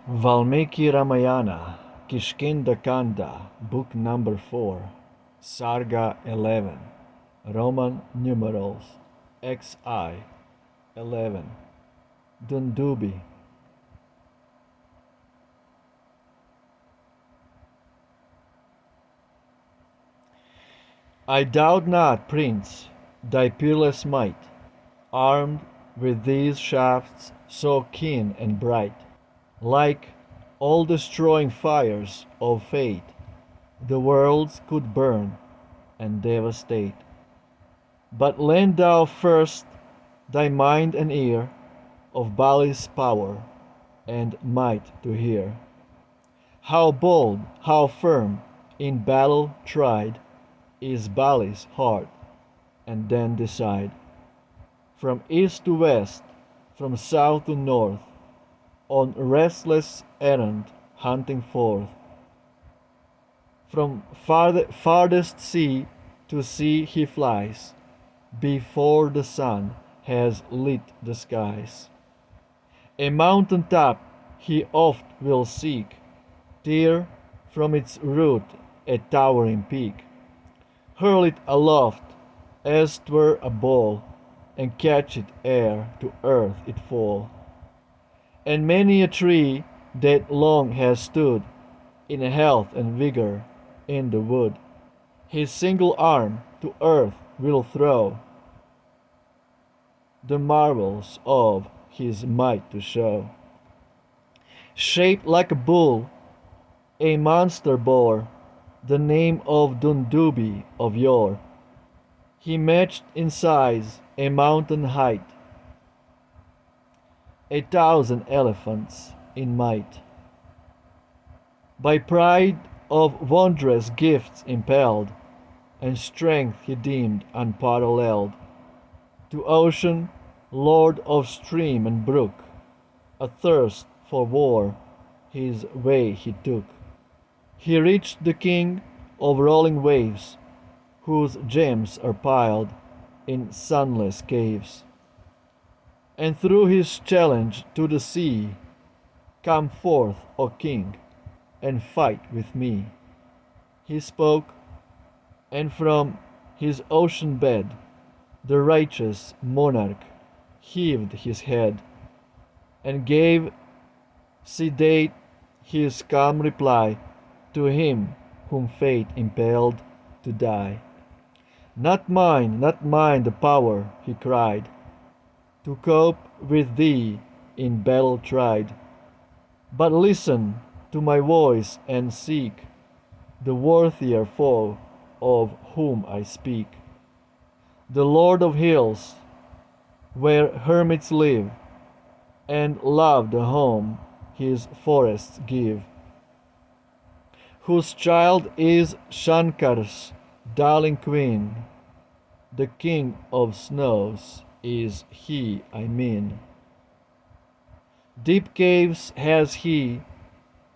Valmiki Ramayana, Kishkindha Kanda, Book number 4, Sarga 11, Roman numerals, XI 11, DUNDUBHI. I doubt not, Prince, thy peerless might, armed with these shafts so keen and bright, like all-destroying fires of fate, the worlds could burn and devastate. But lend thou first thy mind and ear of Bali's power and might to hear. How bold, how firm, in battle tried, is Bali's heart, and then decide. From east to west, from south to north, on restless errand hunting forth. From farthest sea to sea he flies, before the sun has lit the skies. A mountain top he oft will seek, tear from its root a towering peak, hurl it aloft as 'twere a ball, and catch it ere to earth it fall. And many a tree that long has stood in health and vigor in the wood, his single arm to earth will throw, the marvels of his might to show. Shaped like a bull, a monster bore the name of DUNDUBHI of yore. He matched in size a mountain height, 1,000 elephants in might. By pride of wondrous gifts impelled, and strength he deemed unparalleled, to ocean, lord of stream and brook, athirst for war, his way he took. He reached the king of rolling waves, whose gems are piled in sunless caves. And through his challenge to the sea, "Come forth, O king, and fight with me," he spoke, and from his ocean bed the righteous monarch heaved his head, and gave sedate his calm reply to him whom fate impelled to die. Not mine the power," he cried, "to cope with thee in battle tried, but listen to my voice and seek the worthier foe of whom I speak. The Lord of hills, where hermits live, and love the home his forests give, whose child is Shankar's darling queen, the king of snows is he, I mean. Deep caves has he,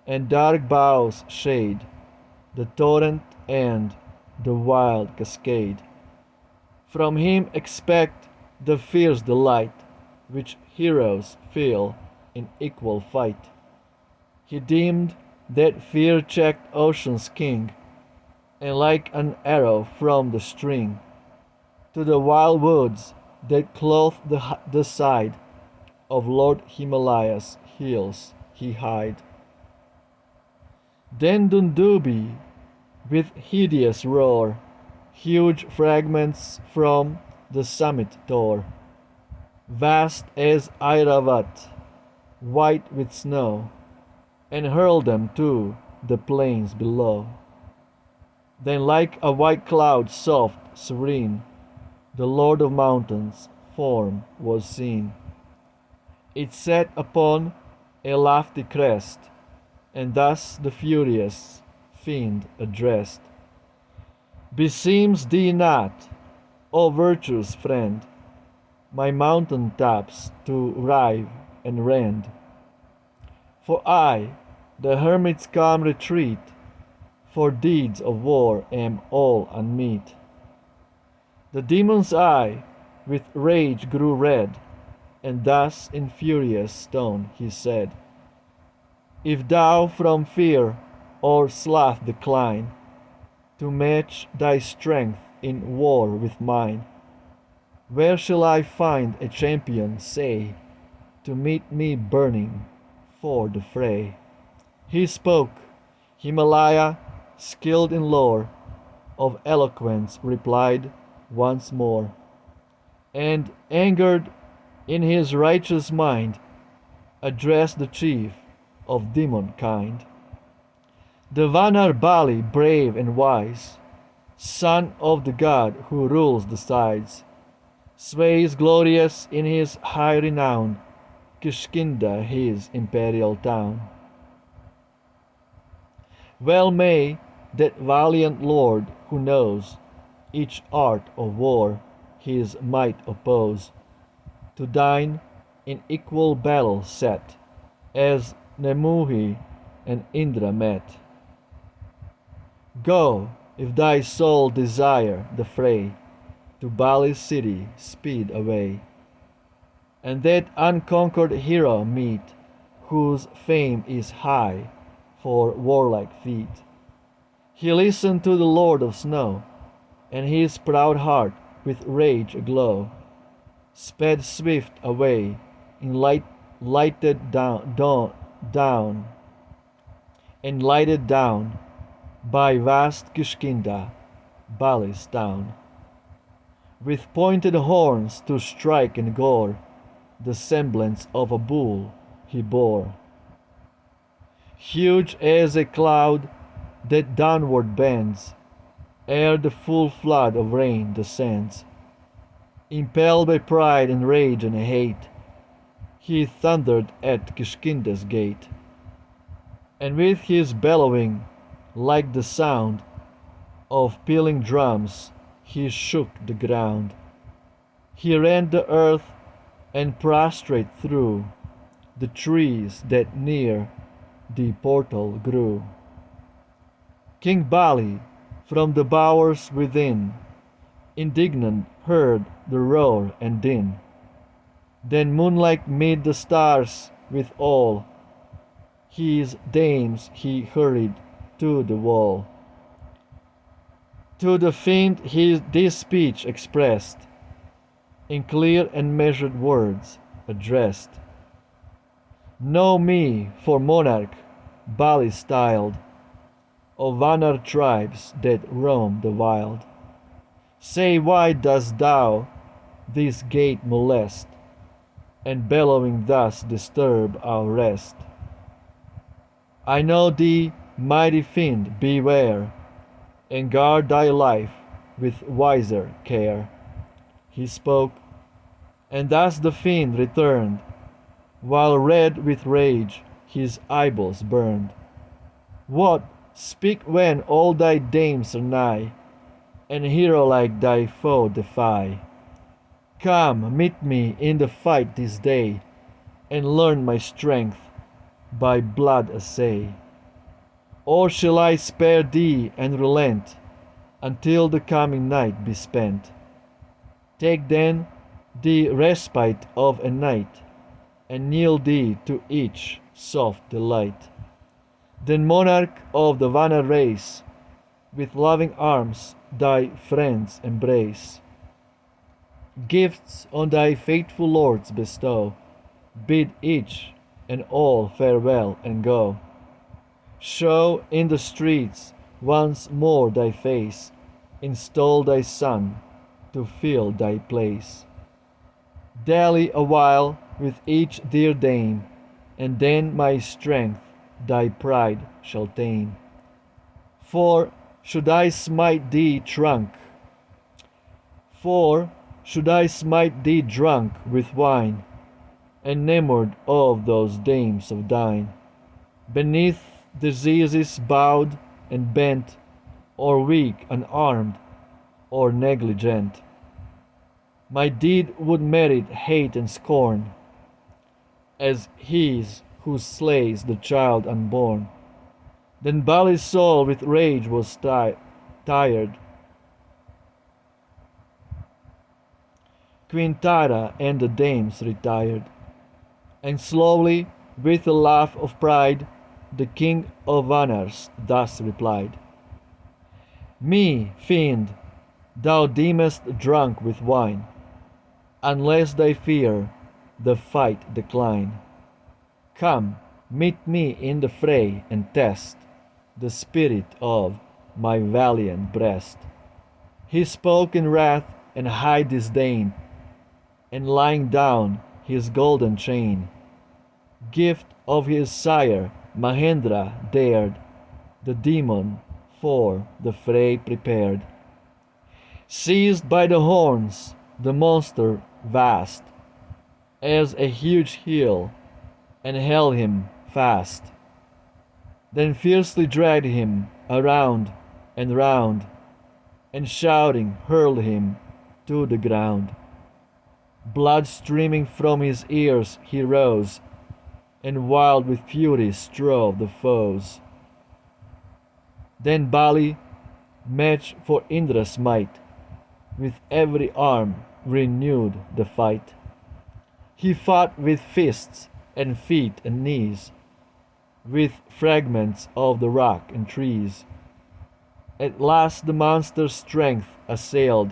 and dark boughs shade the torrent and the wild cascade. From him expect the fierce delight which heroes feel in equal fight. He deemed that fear-checked ocean's king, and like an arrow from the string, to the wild woods that clothe the side of Lord Himalaya's hills he hied. Then DUNDUBHI, with hideous roar, huge fragments from the summit tore, vast as Airavat, white with snow, and hurled them to the plains below. Then like a white cloud soft, serene, the Lord of Mountains' form was seen. It sat upon a lofty crest, and thus the furious fiend addressed: "Beseems thee not, O virtue's friend, my mountain tops to rive and rend? For I, the hermit's calm retreat, for deeds of war am all unmeet." The demon's eye with rage grew red, and thus in furious tone he said: If thou from fear or sloth decline to match thy strength in war with mine, where shall I find a champion, say, to meet me burning for the fray? He spoke. Himalaya, skilled in lore of eloquence, replied once more, and angered in his righteous mind, addressed the chief of demon kind. The Vanar Bali, brave and wise, son of the god who rules the sides, sways glorious in his high renown, Kishkindha his imperial town. Well may that valiant lord who knows each art of war his might oppose, to thine in equal battle set, as Nemuhi and Indra met. Go, if thy soul desire the fray, to Bali's city speed away, and that unconquered hero meet, whose fame is high for warlike feat. He listened to the Lord of Snow, and his proud heart with rage aglow sped swift away in lighted down and lighted down by vast Kishkindha, Bali's town. With pointed horns to strike and gore, the semblance of a bull he bore. Huge as a cloud that downward bends, ere the full flood of rain descends. Impelled by pride and rage and hate, he thundered at Kishkindha's gate, and with his bellowing, like the sound of pealing drums, he shook the ground. He rent the earth and prostrate through the trees that near the portal grew. King Bali, from the bowers within, indignant heard the roar and din. Then moonlike mid the stars with all his dames he hurried to the wall. To the fiend this speech expressed, in clear and measured words addressed. Know me for monarch, Bali styled, of Vanar tribes that roam the wild. Say, why dost thou this gate molest, and bellowing thus disturb our rest? I know thee, mighty fiend, beware, and guard thy life with wiser care. He spoke, and thus the fiend returned, while red with rage his eyeballs burned. What, speak when all thy dames are nigh, and hero-like thy foe defy. Come, meet me in the fight this day, and learn my strength by blood assay. Or shall I spare thee and relent until the coming night be spent? Take then the respite of a night, and kneel thee to each soft delight. Then, monarch of the Vanar race, with loving arms thy friends embrace. Gifts on thy faithful lords bestow, bid each and all farewell and go. Show in the streets once more thy face, install thy son to fill thy place. Dally awhile with each dear dame, and then my strength thy pride shall tame. For should I smite thee drunk with wine, enamored of those dames of thine, beneath diseases bowed and bent, or weak, unarmed, or negligent, my deed would merit hate and scorn, as his who slays the child unborn. Then Bali's soul with rage was tired. Queen Tara and the dames retired, and slowly, with a laugh of pride, the king of Vanars thus replied: Me, fiend, thou deemest drunk with wine, unless thy fear the fight decline. Come, meet me in the fray and test the spirit of my valiant breast. He spoke in wrath and high disdain, and laying down his golden chain, gift of his sire Mahendra, dared the demon for the fray prepared. Seized by the horns, the monster vast as a huge hill, and held him fast. Then fiercely dragged him around and round, and shouting hurled him to the ground. Blood streaming from his ears he rose, and wild with fury strove the foes. Then Bali, match for Indra's might, with every arm renewed the fight. He fought with fists and feet and knees, with fragments of the rock and trees. At last the monster's strength assailed,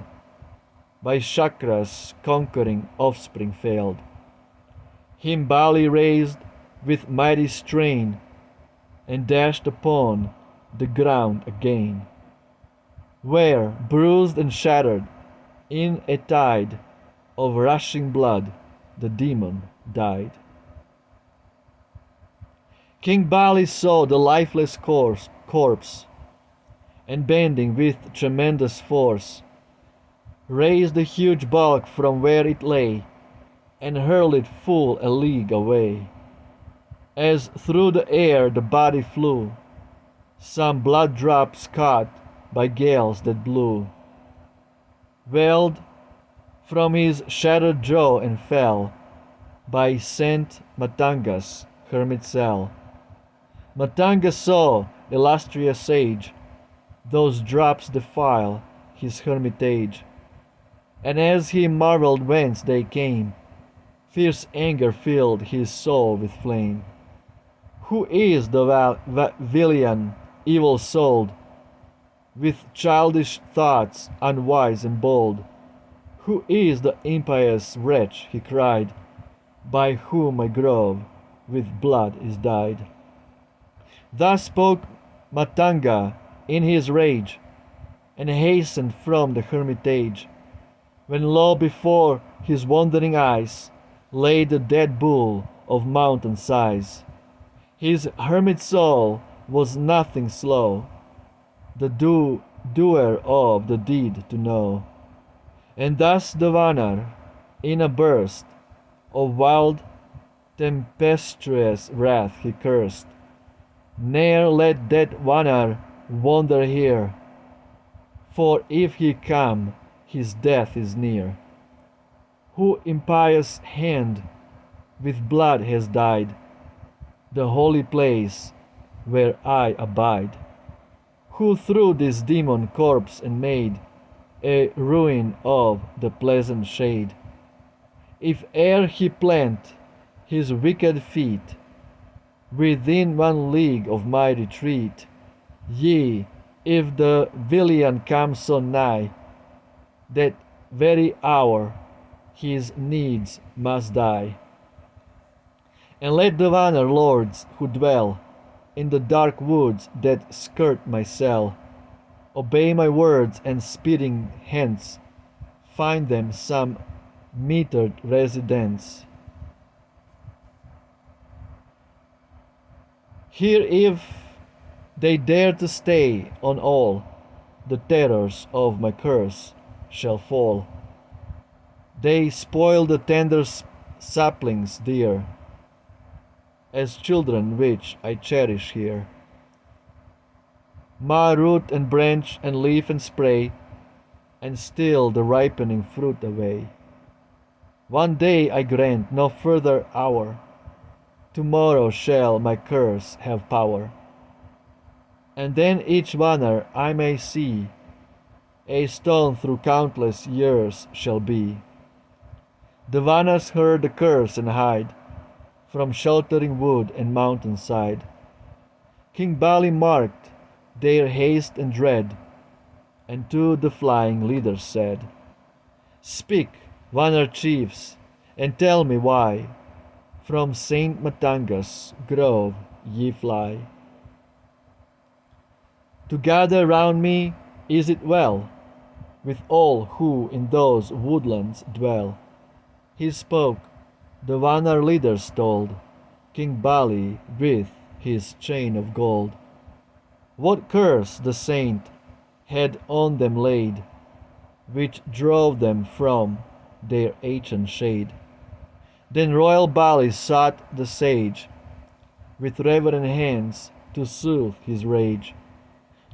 by Chakra's conquering offspring failed. Him Bali raised with mighty strain, and dashed upon the ground again, where, bruised and shattered, in a tide of rushing blood, the demon died. King Bali saw the lifeless corpse, and bending with tremendous force, raised the huge bulk from where it lay, and hurled it full a league away. As through the air the body flew, some blood drops caught by gales that blew, welled from his shattered jaw and fell by Saint Matanga's hermit cell. Matanga saw, illustrious sage, those drops defile his hermitage, and as he marveled whence they came, fierce anger filled his soul with flame. Who is the villain, evil-souled, with childish thoughts unwise and bold? Who is the impious wretch, he cried, by whom my grove with blood is dyed? Thus spoke Matanga in his rage, and hastened from the hermitage, when lo, before his wondering eyes lay the dead bull of mountain size. His hermit soul was nothing slow, the doer of the deed to know. And thus the Vanar, in a burst of wild tempestuous wrath he cursed, Ne'er let that Vanar wander here, for if he come, his death is near. Who impious hand with blood has dyed the holy place where I abide? Who threw this demon corpse and made a ruin of the pleasant shade? If e'er he plant his wicked feet within 1 league of my retreat, yea, if the villain comes so nigh, that very hour his needs must die. And let the Vanar lords who dwell in the dark woods that skirt my cell obey my words, and speeding hence find them some metered residence. Here if they dare to stay on all, the terrors of my curse shall fall. They spoil the tender saplings dear, as children which I cherish here. Ma root and branch and leaf and spray, and steal the ripening fruit away. One day I grant no further hour, tomorrow shall my curse have power. And then each Vanar I may see, a stone through countless years shall be. The Vanars heard the curse and hide from sheltering wood and mountain side. King Bali marked their haste and dread, and to the flying leaders said, "Speak, Vanar chiefs, and tell me why from Saint Matanga's grove ye fly. To gather round me, is it well with all who in those woodlands dwell?" He spoke, the Vanar leaders told King Bali with his chain of gold what curse the saint had on them laid, which drove them from their ancient shade. Then royal Bali sought the sage with reverent hands to soothe his rage.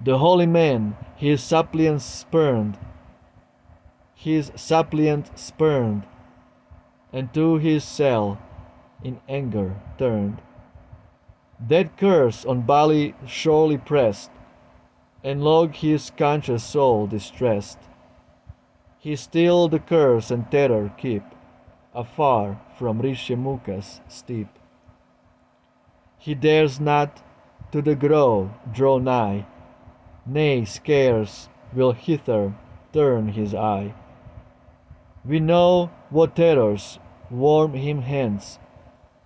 The holy man his suppliant spurned, and to his cell in anger turned. That curse on Bali surely pressed, and long his conscious soul distressed. He still the curse and terror keep, afar from Rishyamukha's steep. He dares not to the grove draw nigh, nay, scarce will hither turn his eye. We know what terrors warm him hence,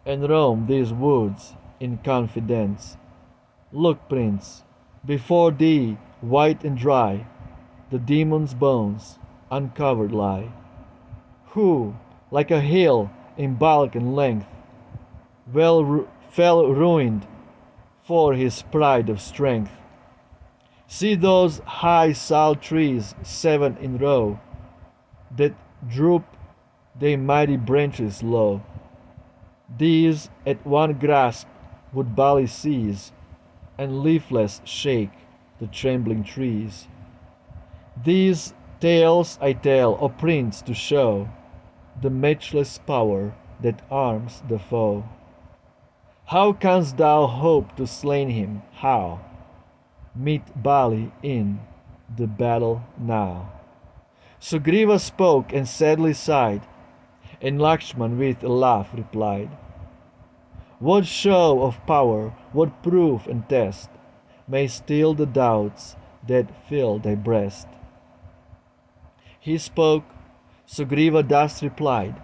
and roam these woods in confidence. Look, Prince, before thee, white and dry, the demon's bones uncovered lie, who, like a hill in bulk and length, fell ruined for his pride of strength. See those high sal trees 7 in row, that droop their mighty branches low. These at one grasp would Bali seize, and leafless shake the trembling trees. These tales I tell, O Prince, to show the matchless power that arms the foe. How canst thou hope to slay him? How meet Bali in the battle now? Sugriva spoke and sadly sighed, and Lakshman with a laugh replied, "What show of power, what proof and test may still the doubts that fill thy breast?" He spoke, Sugriva thus replied,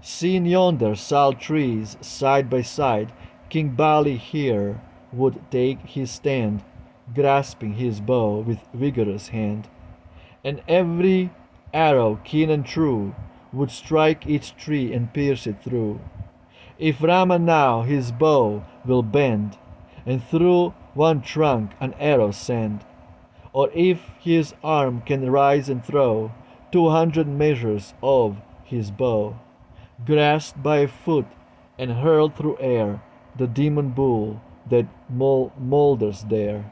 "See in yonder sal trees side by side, King Bali here would take his stand, grasping his bow with vigorous hand, and every arrow keen and true would strike each tree and pierce it through. If Rama now his bow will bend, and through one trunk an arrow send, or if his arm can rise and throw 200 measures of his bow, grasped by a foot and hurled through air the demon bull that moulders there,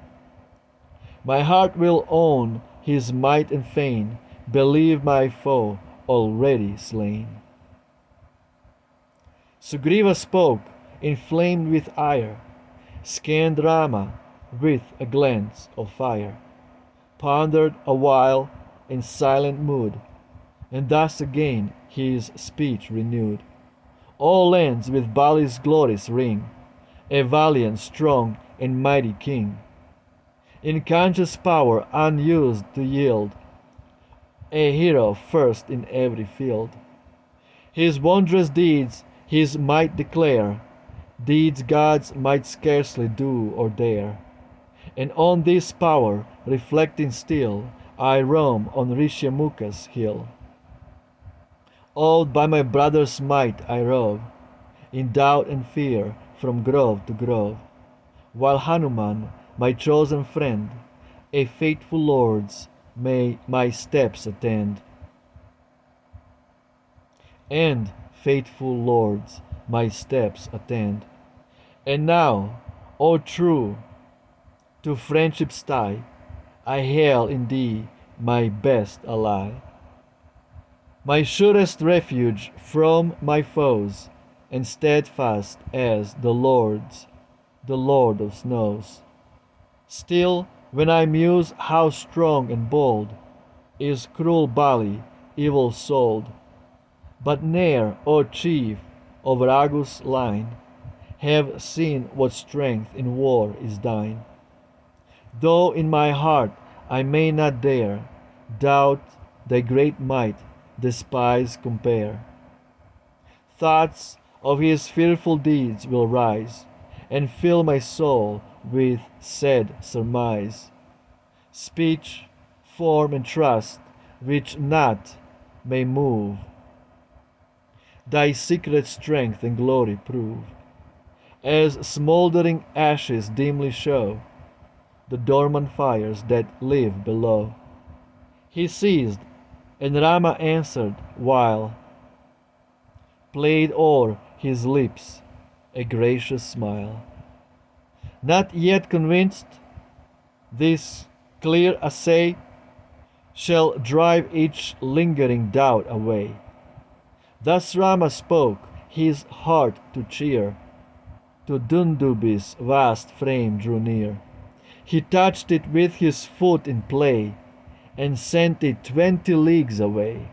my heart will own his might and fain, believe my foe already slain." Sugriva spoke, inflamed with ire, scanned Rama with a glance of fire, pondered a while in silent mood, and thus again his speech renewed. "All lands with Bali's glories ring, a valiant, strong, and mighty king, in conscious power unused to yield, a hero first in every field. His wondrous deeds his might declare, deeds gods might scarcely do or dare. And on this power, reflecting still, I roam on Rishyamukha's hill. Awed by my brother's might I rove, in doubt and fear from grove to grove, while Hanuman, my chosen friend, a faithful lord's, may my steps attend. And, faithful lords, my steps attend. And now, O true, to friendship's tie, I hail in thee my best ally, my surest refuge from my foes, and steadfast as the Lord of snows. Still, when I muse how strong and bold is cruel Bali, evil-souled, but ne'er, O chief of Raghu's line, have seen what strength in war is thine. Though in my heart I may not dare doubt thy great might, despise compare. Thoughts of his fearful deeds will rise, and fill my soul with sad surmise. Speech, form, and trust, which not may move, thy secret strength and glory prove. As smoldering ashes dimly show the dormant fires that live below. He ceased, and Rama answered, while played o'er his lips a gracious smile. Not yet convinced, this clear assay shall drive each lingering doubt away. Thus Rama spoke, his heart to cheer. To Dundubhi's vast frame drew near. He touched it with his foot in play, and sent it 20 leagues away.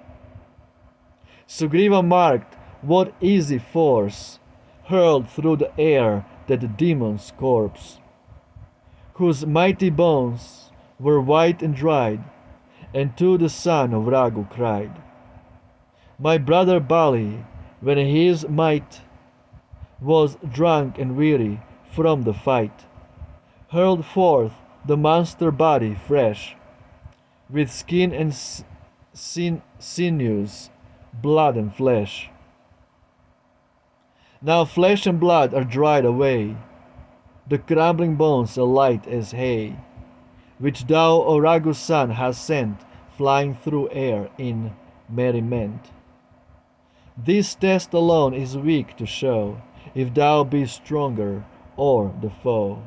Sugriva marked what easy force hurled through the air that demon's corpse, whose mighty bones were white and dried, and to the son of Raghu cried, my brother Bali, when his might was drunk and weary from the fight, hurled forth the monster body fresh, with skin and sinews, blood and flesh. Now flesh and blood are dried away, the crumbling bones are light as hay, which thou, O Raghu's son, hast sent flying through air in merriment. This test alone is weak to show, if thou be stronger or the foe.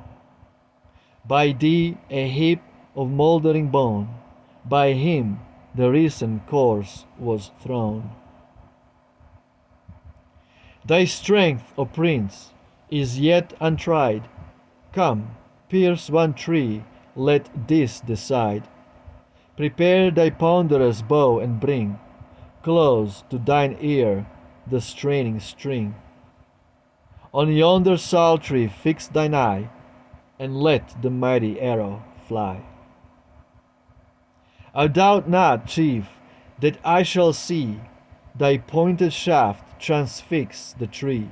By thee a heap of mouldering bone, by him the recent course was thrown. Thy strength, O Prince, is yet untried. Come, pierce one tree, let this decide. Prepare thy ponderous bow and bring close to thine ear the straining string. On yonder sal tree fix thine eye, and let the mighty arrow fly. I doubt not, chief, that I shall see thy pointed shaft transfix the tree.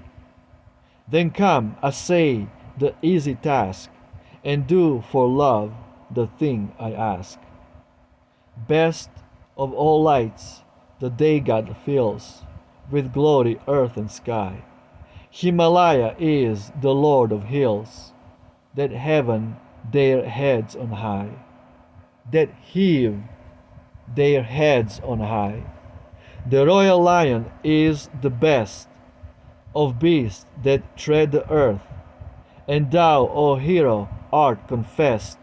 Then come, essay the easy task, and do for love the thing I ask. Best of all lights, the day god fills with glory earth and sky. Himalaya is the lord of hills that heaven their heads on high, that heave their heads on high. The royal lion is the best of beasts that tread the earth, and thou, O hero, art confessed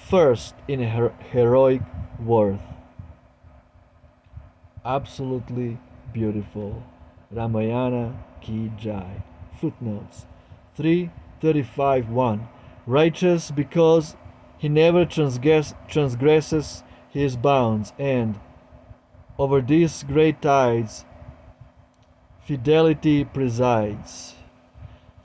first in heroic worth. Absolutely beautiful. Ramayana Ki Jai. Footnotes 3:35:1. Righteous because he never transgresses his bounds, and over these great tides fidelity presides.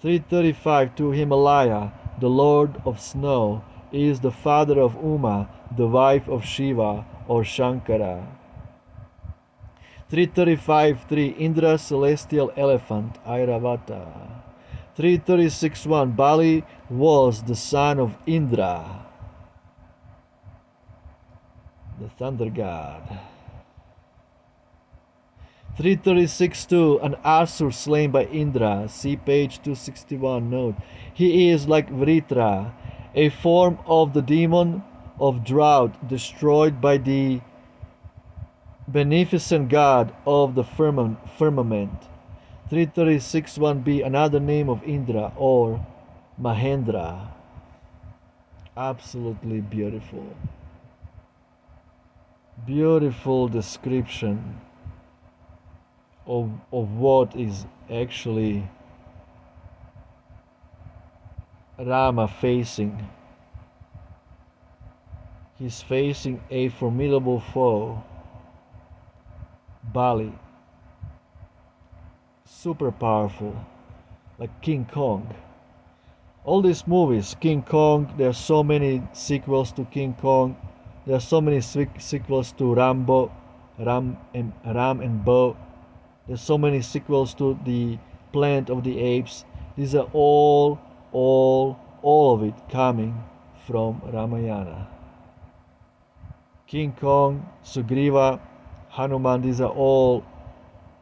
3:35. To Himalaya, the lord of snow, is the father of Uma, the wife of Shiva or Shankara. 3:35:3. Indra, celestial elephant, Airavata. 3:36:1. Bali was the son of Indra, the thunder god. 3:36:2. An Asur slain by Indra. See page 261. Note, he is like Vritra, a form of the demon of drought destroyed by the beneficent god of the firmament. 3:36:1b. Another name of Indra or Mahendra. Absolutely beautiful. Beautiful description of what is actually Rama facing. He's facing a formidable foe, Bali. Super powerful. like King Kong. All these movies, King Kong, there are so many sequels to King Kong. There are so many sequels to Rambo, Ram and Bo. There's so many sequels to the Planet of the Apes. These are all of it coming from Ramayana. King Kong, Sugriva, Hanuman, these are all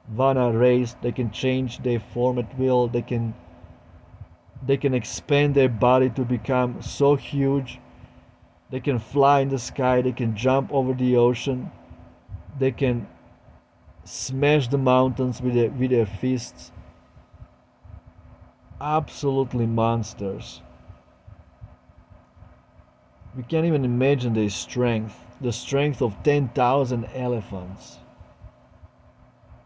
Vana raised. They can change their form at will. They can expand their body to become so huge. They can fly in the sky. They can jump over the ocean. They can smash the mountains with their fists. Absolutely monsters. We can't even imagine their strength. The strength of 10,000 elephants.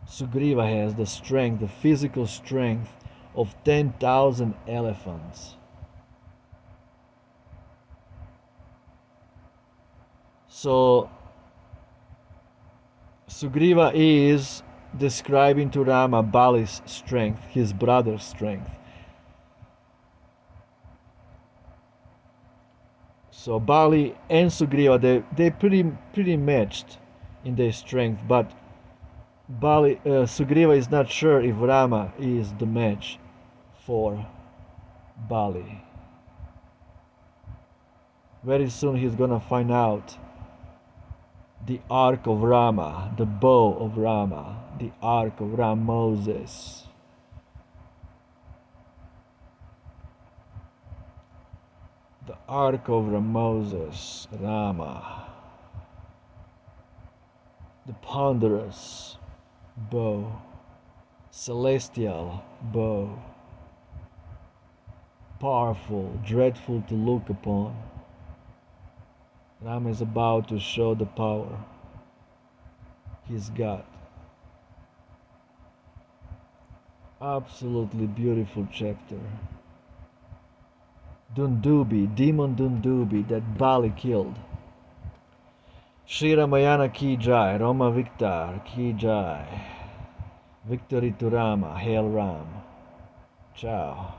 Sugriva has the strength, the physical strength of 10,000 elephants. So Sugriva is describing to Rama Bali's strength, his brother's strength. So Bali and Sugriva, they're pretty matched in their strength, but Sugriva is not sure if Rama is the match for Bali. Very soon he's gonna find out. The Ark of Rama, the bow of Rama, the Ark of Moses. The Ark of Moses, Rama. The ponderous bow, celestial bow, powerful, dreadful to look upon. Rama is about to show the power he's got. Absolutely beautiful chapter. Dundubi, demon Dundubi that Bali killed. Shri Ramayana ki jai, Rama Victor ki jai. Victory to Rama, hail Ram. Ciao.